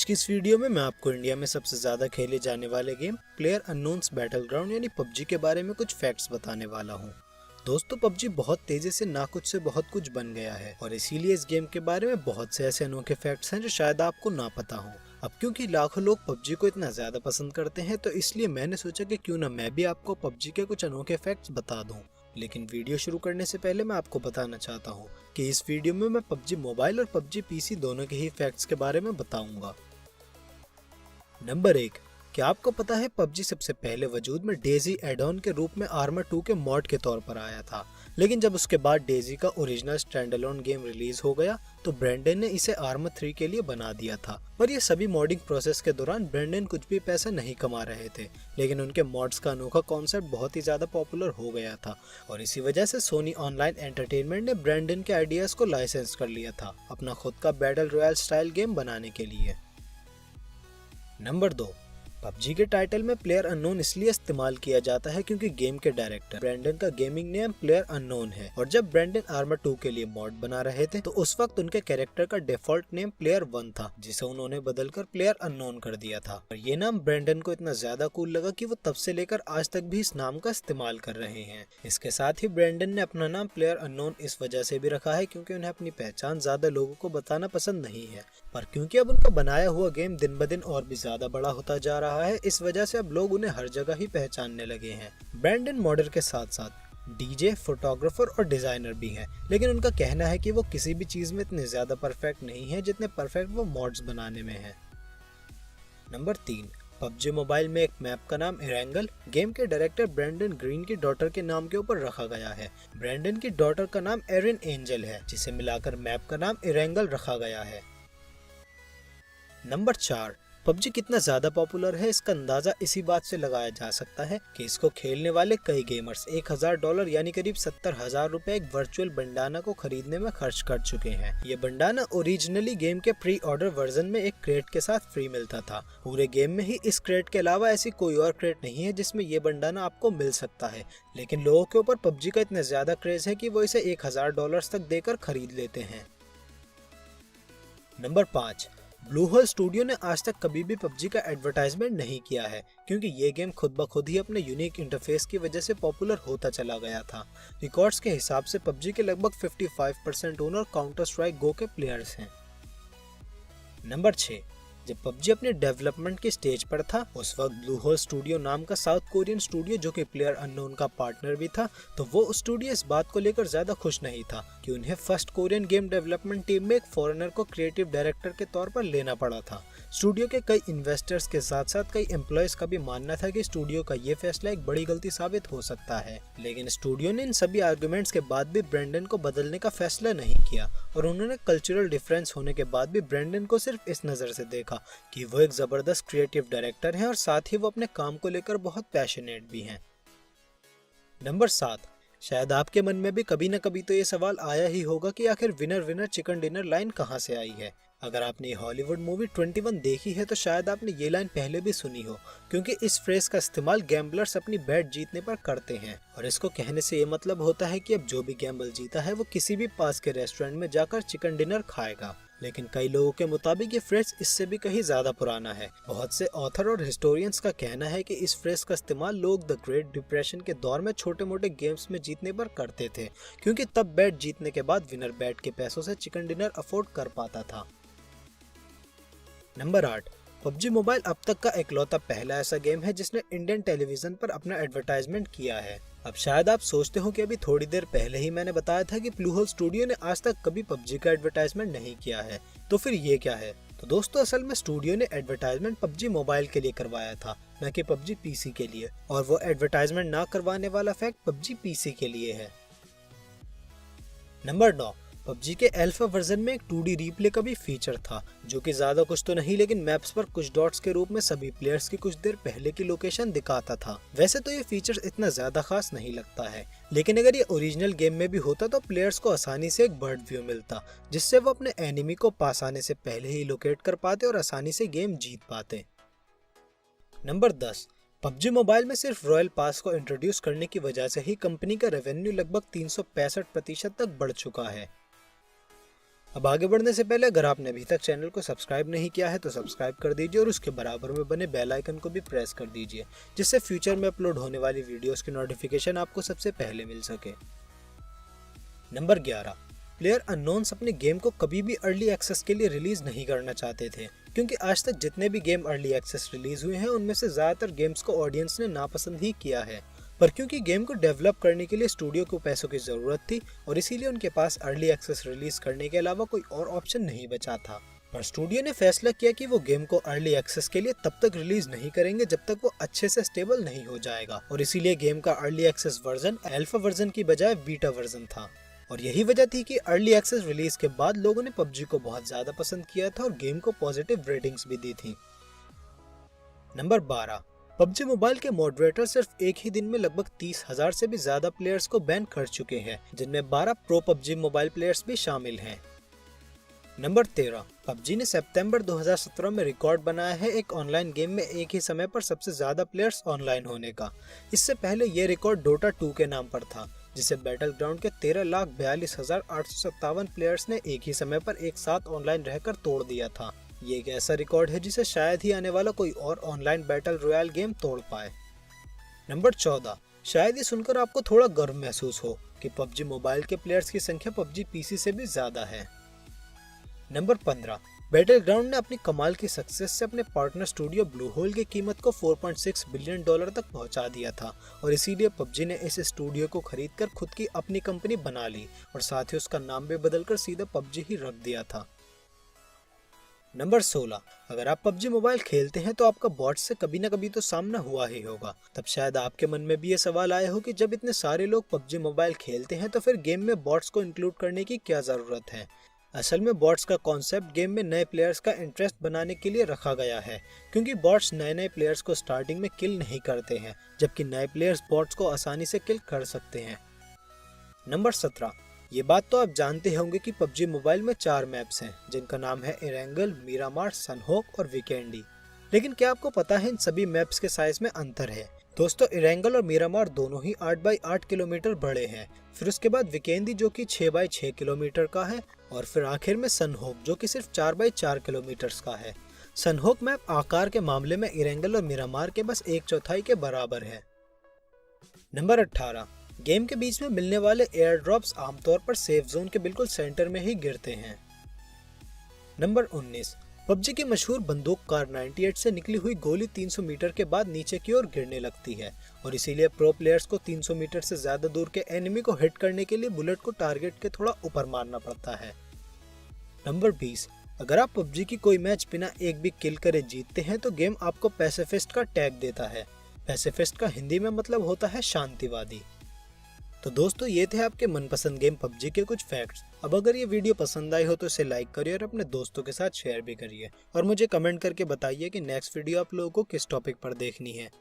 आज की इस वीडियो में मैं आपको इंडिया में सबसे ज्यादा खेले जाने वाले गेम प्लेयर अननोन्स बैटलग्राउंड यानी पबजी के बारे में कुछ फैक्ट्स बताने वाला हूँ। दोस्तों, पबजी बहुत तेजी से ना कुछ से बहुत कुछ बन गया है और इसीलिए इस गेम के बारे में बहुत से ऐसे अनोखे फैक्ट्स हैं जो शायद आपको ना पता हो। अब क्योंकि लाखों लोग पबजी को इतना ज्यादा पसंद करते हैं तो इसलिए मैंने सोचा कि क्यों ना मैं भी आपको पबजी के कुछ अनोखे फैक्ट्स बता दूं। लेकिन वीडियो शुरू करने से पहले मैं आपको बताना चाहता हूँ कि इस वीडियो में मैं पबजी मोबाइल और पबजी पीसी दोनों के ही फैक्ट्स के बारे में बताऊंगा। नंबर 1, क्या आपको पता है पबजी सबसे पहले वजूद में डेजी एड-ऑन के रूप में आर्मर 2 के मॉड के तौर पर आया था, लेकिन जब उसके बाद डेजी का ओरिजिनल स्टैंडअलोन गेम रिलीज हो गया तो ब्रेंडन ने इसे आर्मर 3 के लिए बना दिया था। पर ये सभी मॉडिंग प्रोसेस के दौरान ब्रेंडन कुछ भी पैसा नहीं कमा रहे थे, लेकिन उनके मॉड्स का अनोखा कॉन्सेप्ट बहुत ही ज्यादा पॉपुलर हो गया था और इसी वजह से सोनी ऑनलाइन एंटरटेनमेंट ने ब्रेंडन के आइडियाज को लाइसेंस कर लिया था अपना खुद का बैटल रॉयल स्टाइल गेम बनाने के लिए। नंबर 2, पबजी के टाइटल में प्लेयर अननोन इसलिए इस्तेमाल किया जाता है क्योंकि गेम के डायरेक्टर ब्रेंडन का गेमिंग नेम प्लेयर अननोन है और जब ब्रेंडन आर्मर 2 के लिए मॉड बना रहे थे तो उस वक्त उनके कैरेक्टर का डिफॉल्ट नेम प्लेयर 1 था, जिसे उन्होंने बदलकर प्लेयर अननोन कर दिया था। और ये नाम ब्रेंडन को इतना ज्यादा कूल लगा कि वो तब से लेकर आज तक भी इस नाम का इस्तेमाल कर रहे हैं। इसके साथ ही ब्रेंडन ने अपना नाम प्लेयर अननोन इस वजह से भी रखा है क्योंकि उन्हें अपनी पहचान ज्यादा लोगों को बताना पसंद नहीं है, पर क्योंकि अब उनका बनाया हुआ गेम दिन ब दिन और भी ज्यादा बड़ा होता जा रहा है, इस वजह से अब लोग उन्हें हर जगह ही पहचानने लगे हैं। ब्रेंडन मॉडर के साथ साथ डीजे, फोटोग्राफर और डिजाइनर भी हैं, लेकिन उनका कहना है कि वो किसी भी चीज में इतने ज्यादा परफेक्ट नहीं है जितने परफेक्ट वो मॉड्स बनाने में हैं। नंबर 3, पबजी मोबाइल में एक मैप का नाम इरेंगल गेम के डायरेक्टर ब्रेंडन ग्रीन की डॉटर के नाम के ऊपर रखा गया है। ब्रेंडन की डॉटर का नाम एरिन एंजल है, जिसे मिलाकर मैप का नाम इरेंगल रखा गया है। नंबर 4, पबजी कितना ज्यादा पॉपुलर है इसका अंदाजा इसी बात से लगाया जा सकता है कि इसको खेलने वाले कई गेमर्स $1000 यानी करीब 70,000 रुपए एक वर्चुअल बंडाना को खरीदने में खर्च कर चुके हैं। ये बंडाना ओरिजिनली गेम के प्री ऑर्डर वर्जन में एक क्रेट के साथ फ्री मिलता था। पूरे गेम में ही इस क्रेट के अलावा ऐसी कोई और क्रेट नहीं है जिसमें ये बंडाना आपको मिल सकता है, लेकिन लोगों के ऊपर पबजी का इतना ज्यादा क्रेज है कि वो इसे $1000 तक देकर खरीद लेते हैं। नंबर 5, ब्लू होल स्टूडियो ने आज तक कभी भी पबजी का एडवर्टाइजमेंट नहीं किया है क्योंकि ये गेम खुद ब खुद ही अपने यूनिक इंटरफेस की वजह से पॉपुलर होता चला गया था। रिकॉर्ड्स के हिसाब से पबजी के लगभग 55% ओनर काउंटर स्ट्राइक गो के प्लेयर्स हैं। नंबर 6, जब पबजी अपने डेवलपमेंट के स्टेज पर था उस वक्त ब्लू होल स्टूडियो नाम का साउथ कोरियन स्टूडियो जो कि प्लेयर अननोन का पार्टनर भी था, तो वो स्टूडियो इस बात को लेकर ज्यादा खुश नहीं था कि उन्हें first Korean game development team में एक फॉरेनर को क्रिएटिव डायरेक्टर के तौर पर लेना पड़ा था। स्टूडियो के कई इन्वेस्टर्स के साथ साथ कई एम्प्लॉयज का भी मानना था कि स्टूडियो का ये फैसला एक बड़ी गलती साबित हो सकता है, लेकिन स्टूडियो ने इन सभी आर्गुमेंट्स के बाद भी ब्रेंडन को बदलने का फैसला नहीं किया और उन्होंने कल्चरल डिफरेंस होने के बाद भी ब्रेंडन को सिर्फ इस नजर से देखा कि वो एक जबरदस्त क्रिएटिव डायरेक्टर हैं और साथ ही वो अपने काम को लेकर बहुत पैशनेट भी हैं। नंबर 7, शायद आपके मन में भी कभी न कभी तो ये सवाल आया ही होगा कि आखिर winner winner chicken dinner line कहाँ से आई है। अगर आपने हॉलीवुड मूवी 21 देखी है तो शायद आपने ये लाइन पहले भी सुनी हो, क्योंकि इस फ्रेज का इस्तेमाल गैम्बलर्स अपनी बैट जीतने पर करते हैं और इसको कहने से ये मतलब होता है कि अब जो भी गैम्बल जीता है वो किसी भी पास के रेस्टोरेंट में जाकर चिकन डिनर खाएगा। लेकिन कई लोगों के मुताबिक ये फ्रेज इससे भी कहीं ज्यादा पुराना है। बहुत से ऑथर और हिस्टोरियंस का कहना है कि इस फ्रेज का इस्तेमाल लोग द ग्रेट डिप्रेशन के दौर में छोटे मोटे गेम्स में जीतने पर करते थे, क्योंकि तब बैट जीतने के बाद विनर बैट के पैसों से चिकन डिनर अफोर्ड कर पाता था। नंबर 8, पबजी मोबाइल अब तक का इकलौता पहला ऐसा गेम है जिसने इंडियन टेलीविजन पर अपना एडवर्टाइजमेंट किया है। अब शायद आप सोचते हो कि अभी थोड़ी देर पहले ही मैंने बताया था कि ब्लू होल स्टूडियो ने आज तक कभी पबजी का एडवर्टाइजमेंट नहीं किया है, तो फिर ये क्या है? तो दोस्तों, असल में स्टूडियो ने एडवर्टाइजमेंट पबजी मोबाइल के लिए करवाया था, न कि पबजी पीसी के लिए, और वो एडवर्टाइजमेंट ना करवाने वाला फैक्ट पबजी पीसी के लिए है। नंबर 9, पबजी के अल्फा वर्जन में एक 2D रीप्ले का भी फीचर था, जो कि ज्यादा कुछ तो नहीं लेकिन मैप्स पर कुछ डॉट्स के रूप में सभी प्लेयर्स की कुछ देर पहले की लोकेशन दिखाता था। वैसे तो ये फीचर इतना ज्यादा खास नहीं लगता है, लेकिन अगर ये ओरिजिनल गेम में भी होता तो प्लेयर्स को आसानी से एक बर्ड व्यू मिलता, जिससे वो अपने एनिमी को पास आने से पहले ही लोकेट कर पाते और आसानी से गेम जीत पाते। नंबर 10, पबजी मोबाइल में सिर्फ रॉयल पास को इंट्रोड्यूस करने की वजह से ही कंपनी का रेवेन्यू लगभग 365% तक बढ़ चुका है। अब आगे बढ़ने से पहले अगर आपने अभी तक चैनल को सब्सक्राइब नहीं किया है तो सब्सक्राइब कर दीजिए और उसके बराबर में बने बेल आइकन को भी प्रेस कर दीजिए, जिससे फ्यूचर में अपलोड होने वाली वीडियोस की नोटिफिकेशन आपको सबसे पहले मिल सके। नंबर 11, प्लेयर अननोन्स अपने गेम को कभी भी अर्ली एक्सेस के लिए रिलीज नहीं करना चाहते थे, क्योंकि आज तक जितने भी गेम अर्ली एक्सेस रिलीज हुए हैं उनमें से ज्यादातर गेम्स को ऑडियंस ने नापसंद ही किया है। पर क्योंकि गेम को डेवलप करने के लिए स्टूडियो को पैसों की जरूरत थी और इसीलिए उनके पास अर्ली एक्सेस रिलीज करने के अलावा कोई और ऑप्शन नहीं बचा था। पर स्टूडियो ने फैसला किया कि वो गेम को अर्ली एक्सेस के लिए तब तक रिलीज नहीं करेंगे जब तक वो अच्छे से स्टेबल नहीं हो जाएगा, और इसीलिए गेम का early access version alpha version की बजाय बीटा वर्जन था। और यही वजह थी कि अर्ली एक्सेस रिलीज के बाद लोगों ने पबजी को बहुत ज्यादा पसंद किया था और गेम को पॉजिटिव रेटिंग्स भी दी थी। नंबर 12, पबजी मोबाइल के मॉडरेटर सिर्फ एक ही दिन में लगभग 30,000 से भी ज्यादा प्लेयर्स को बैन कर चुके हैं, जिनमें 12 प्रो पबजी मोबाइल प्लेयर्स भी शामिल हैं। नंबर 13, पबजी ने सितंबर 2017 में रिकॉर्ड बनाया है एक ऑनलाइन गेम में एक ही समय पर सबसे ज्यादा प्लेयर्स ऑनलाइन होने का। इससे पहले ये रिकॉर्ड डोटा 2 के नाम पर था, जिसे बैटल ग्राउंड के 13,42,857 प्लेयर्स ने एक ही समय पर एक साथ ऑनलाइन रहकर तोड़ दिया था। ये एक ऐसा रिकॉर्ड है जिसे शायद ही आने वाला कोई और ऑनलाइन बैटल रॉयल गेम तोड़ पाए। नंबर 14, शायद ये सुनकर आपको थोड़ा गर्व महसूस हो कि पबजी मोबाइल के प्लेयर्स की संख्या पबजी पीसी से भी ज्यादा है। नंबर 15, बैटल ग्राउंड ने अपनी कमाल की सक्सेस से अपने पार्टनर स्टूडियो ब्लू होल की कीमत को $4.6 बिलियन तक पहुंचा दिया था, और इसीलिए पबजी ने इस स्टूडियो को खरीदकर खुद की अपनी कंपनी बना ली और साथ ही उसका नाम भी बदलकर सीधा पबजी ही रख दिया था। नंबर 16, अगर आप पबजी मोबाइल खेलते हैं तो आपका बॉट्स से कभी ना कभी तो सामना हुआ ही होगा। तब शायद आपके मन में भी ये सवाल आया हो कि जब इतने सारे लोग पबजी मोबाइल खेलते हैं तो फिर गेम में बॉट्स को इंक्लूड करने की क्या जरूरत है। असल में बॉट्स का कॉन्सेप्ट गेम में नए प्लेयर्स का इंटरेस्ट बनाने के लिए रखा गया है, क्योंकि बॉट्स नए प्लेयर्स को स्टार्टिंग में किल नहीं करते हैं, जबकि नए प्लेयर्स बॉट्स को आसानी से किल कर सकते हैं। नंबर 17, ये बात तो आप जानते होंगे कि पबजी मोबाइल में 4 मैप्स हैं, जिनका नाम है इरेंगल, मीरामार, सनहोक और वीकेंडी। लेकिन क्या आपको पता है इन सभी मैप्स के साइज में अंतर है? दोस्तों, इरेंगल और मीरामार दोनों ही 8x8 किलोमीटर बड़े हैं, फिर उसके बाद वीकेंडी जो कि 6x6 किलोमीटर का है, और फिर आखिर में सनहोक जो कि सिर्फ 4x4 किलोमीटर का है। सनहोक मैप आकार के मामले में इरेंगल और मीरामार के बस 1/4 के बराबर है। नंबर 18, गेम के बीच में मिलने वाले एयर ड्रॉप्स आमतौर पर सेफ जोन के बिल्कुल सेंटर में ही गिरते हैं। नंबर 19, पबजी की मशहूर बंदूक कार 98 से निकली हुई गोली 300 मीटर के बाद नीचे की ओर गिरने लगती है, और इसीलिए प्रो प्लेयर्स को 300 मीटर से ज्यादा दूर के एनिमी को हिट करने के लिए बुलेट को टारगेट के थोड़ा ऊपर मारना पड़ता है। नंबर 20, अगर आप पबजी की कोई मैच बिना एक भी किल करे जीतते हैं तो गेम आपको पैसिफिस्ट का टैग देता है। पैसिफिस्ट का हिंदी में मतलब होता है शांतिवादी। तो दोस्तों, ये थे आपके मनपसंद गेम पबजी के कुछ फैक्ट्स। अब अगर ये वीडियो पसंद आई हो तो इसे लाइक करिए और अपने दोस्तों के साथ शेयर भी करिए, और मुझे कमेंट करके बताइए कि नेक्स्ट वीडियो आप लोगों को किस टॉपिक पर देखनी है।